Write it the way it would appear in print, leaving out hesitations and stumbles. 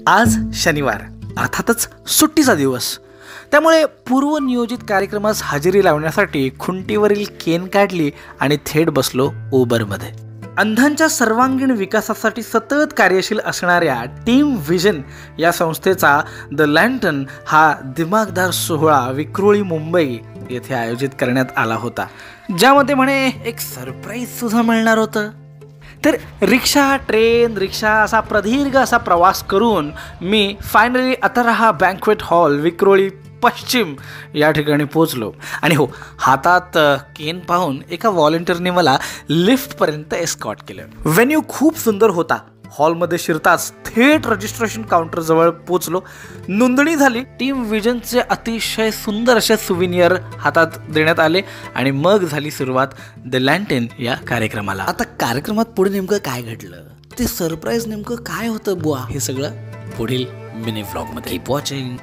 आज शनिवार, अर्थातच सुट्टीचा दिवस. त्यामुळे पूर्वनियोजित कार्यक्रमास हजेरी लावण्यासाठी खुंटीवरील केन काढली आणि थेट बसलो उबरमध्ये. अंधांच्या सर्वांगीण विकासासाठी सतत कार्यशील असणाऱ्या टीम व्हिजन या संस्थेचा द लँटन हा दिमागदार सोहळा विक्रोळी मुंबई येथे आयोजित करण्यात आला होता, ज्यामध्ये म्हणे एक सरप्राईज सुद्धा मिळणार होतं. तर रिक्षा, ट्रेन, रिक्षा असा प्रदीर्घ असा प्रवास करून मी फायनली अतरहा बँक्वेट हॉल विक्रोळी पश्चिम या ठिकाणी पोचलो. आणि हो, हातात केन पाहून एका व्हॉलेंटिअरने मला लिफ्टपर्यंत एस्कॉर्ट केलं. व्हेन्यू खूप सुंदर होता. हॉलमध्ये शिरताच थेट रजिस्ट्रेशन काउंटरजवळ पोचलो. नोंदणी झाली. टीम व्हिजनचे अतिशय सुंदर असे सुविनियर हातात देण्यात आले आणि मग झाली सुरुवात द लँटेन या कार्यक्रमाला. आता कार्यक्रमात पुढे नेमकं काय घडलं, ते सरप्राईज नेमकं काय होतं बुवा, हे सगळं पुढील मिनी व्लॉगमध्ये. Keep watching.